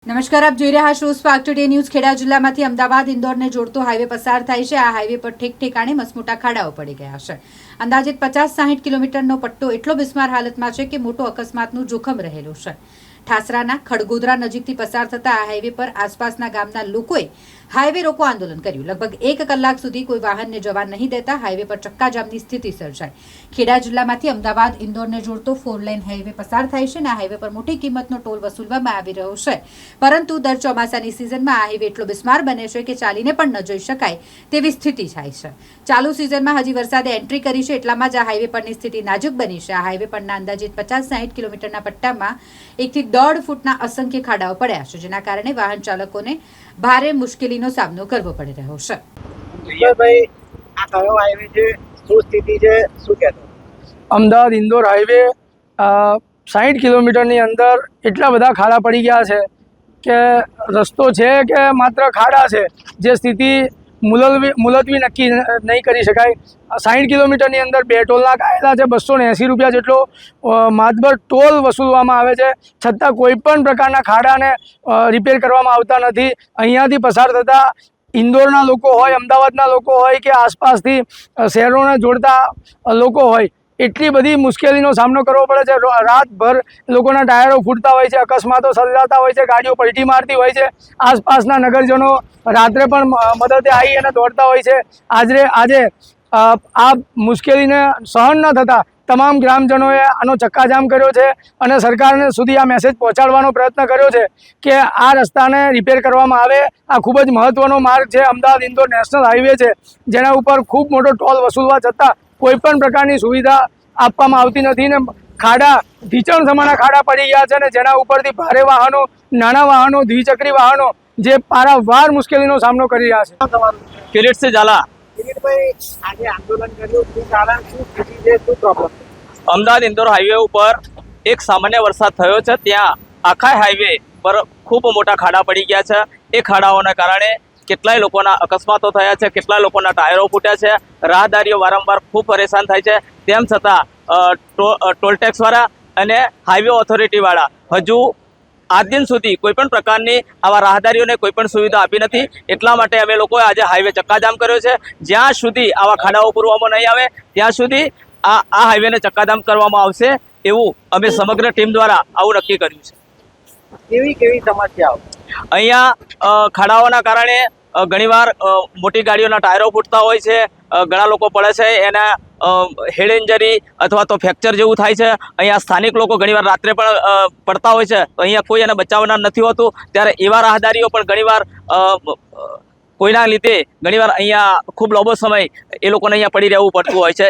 નમસ્કાર, આપ જોઈ રહ્યા છો સ્પાર્ક ટુડે ન્યૂઝ। ખેડા જિલ્લામાંથી અમદાવાદ ઇન્દોરને જોડતો હાઈવે પસાર થાય છે। આ હાઈવે પર ઠેક ઠેકાણે મસમોટા ખાડાઓ પડી ગયા છે। અંદાજિત 50-60 કિલોમીટરનો પટ્ટો એટલો બિસ્માર હાલતમાં છે કે મોટો અકસ્માતનું જોખમ રહેલું છે। ઠાસરાના ખડગોદરા નજીકથી પસાર થતા આ હાઈવે પર આસપાસના ગામના લોકોએ હાઈવે રોકો આંદોલન કર્યું। લગભગ 1 કલાક સુધી કોઈ વાહનને જવા નહીં દેતા હાઈવે પર ચક્કાજામની સ્થિતિ સર્જાઈ। ખેડા જિલ્લામાંથી અમદાવાદ ઇન્દોરને જોડતો 4 લેન હાઈવે પસાર થાય છે અને આ હાઈવે પર મોટી કિંમતનો ટોલ વસૂલવામાં આવી રહ્યો છે, પરંતુ દર ચોમાસાની સિઝનમાં આ હાઈવે એટલો બિસ્માર બને છે કે ચાલીને પણ ન જઈ શકાય તેવી સ્થિતિ થાય છે। ચાલુ સિઝનમાં હજી વરસાદે એન્ટ્રી કરી છે, એટલામાં જ આ હાઈવે પરની સ્થિતિ નાજુક બની છે। આ હાઈવે પરના અંદાજિત 50-60 કિલોમીટરના પટ્ટામાં 1 થી 1.5 ફૂટના અસંખ્ય ખાડાઓ પડ્યા છે, જેના કારણે વાહન ચાલકોને ભારે મુશ્કેલીનો સામનો કરવો પડી રહ્યો છે। ભાઈ, આ કયો હાઈવે છે, શું સ્થિતિ છે, શું કહેતો? અમદાવાદ ઇન્દોર હાઈવે 60 કિલોમીટરની અંદર એટલા બધા ખાડા પડી ગયા છે કે રસ્તો છે કે માત્ર ખાડા છે, જે સ્થિતિ મુલતવી નક્કી નહીં કરી શકાય। 60 કિલોમીટરની અંદર 2 ટોલ નાકા આવેલા છે। 280 રૂપિયા જેટલો માતબર ટોલ વસૂલવામાં આવે છે, છતાં કોઈ પણ પ્રકારના ખાડાને રિપેર કરવામાં આવતા નથી। અહીંયાથી પસાર થતા ઇન્દોરના લોકો હોય, અમદાવાદના લોકો હોય કે આસપાસથી શહેરોને જોડતા લોકો હોય, એટલી બધી મુશ્કેલીનો સામનો કરવો પડે છે। રાતભર લોકોના ટાયરો ફૂટતા હોય છે, અકસ્માતો સર્જાતા હોય છે, ગાડીઓ પલટી મારતી હોય છે। આસપાસના નગરજનો રાત્રે પણ મદદે આવી અને દોડતા હોય છે। આજે આ મુશ્કેલીને સહન ન થતાં તમામ ગ્રામજનોએ આનો ચક્કાજામ કર્યો છે અને સરકારને સુધી આ મેસેજ પહોંચાડવાનો પ્રયત્ન કર્યો છે કે આ રસ્તાને રિપેર કરવામાં આવે। આ ખૂબ જ મહત્ત્વનો માર્ગ છે, અમદાવાદ ઇન્દોર નેશનલ હાઈવે છે, જેના ઉપર ખૂબ મોટો ટોલ વસૂલવા છતાં કોઈપણ પ્રકારની સુવિધા આપવામાં આવતી નથી ને ખાડા ઢીચણ સમાના ખાડા પડી ગયા છે ને જેના ઉપરથી ભારે વાહનો, નાના વાહનો, દ્વિચક્રી વાહનો જે પારાવાર મુશ્કેલીનો સામનો કરી રહ્યા છે। કિરીટ સે ઝાલા। કિરીટભાઈ, આજે આંદોલન કર્યું, શું કારણ, શું સ્થિતિ છે, શું પ્રોબ્લેમ? અમદાવાદ ઇન્દોર હાઈવે ઉપર એક સામાન્ય વરસાદ થયો છે, ત્યાં આખા હાઈવે પર ખૂબ મોટા ખાડા પડી ગયા છે। એ ખાડાઓના કારણે કેટલાય લોકોના અકસ્માતો થયા છે, કેટલાય લોકોના ટાયરો ફૂટ્યા છે, રાહદારીઓ વારંવાર ખૂબ પરેશાન થાય છે। તેમ છતાં ટોલ ટેક્સવાળા અને હાઈવે ઓથોરિટીવાળા હજુ આજ દિન સુધી કોઈપણ પ્રકારની આવા રાહદારીઓને કોઈપણ સુવિધા આપી નથી। એટલા માટે અમે લોકોએ આજે હાઈવે ચક્કાજામ કર્યો છે। જ્યાં સુધી આવા ખાડાઓ પૂરવામાં નહીં આવે ત્યાં સુધી આ હાઈવેને ચક્કાજામ કરવામાં આવશે એવું અમે સમગ્ર ટીમ દ્વારા આવું નક્કી કર્યું છે। કેવી સમસ્યાઓ અહીંયા ખાડાઓના કારણે ઘણીવાર મોટી ગાડીઓના ટાયરો ફૂટતા હોય છે, ઘણા લોકો પડે છે, એના હેડ ઇન્જરી અથવા તો ફ્રેક્ચર જેવું થાય છે। અહીંયા સ્થાનિક લોકો ઘણીવાર રાત્રે પણ પડતા હોય છે, તો અહીંયા કોઈ એને બચાવનાર નથી હોતું, ત્યારે એવા રાહદારીઓ પણ ઘણીવાર કોઈના લીધે ઘણીવાર અહીંયા ખૂબ લાંબો સમય એ લોકોને અહીંયા પડી રહેવું પડતું હોય છે।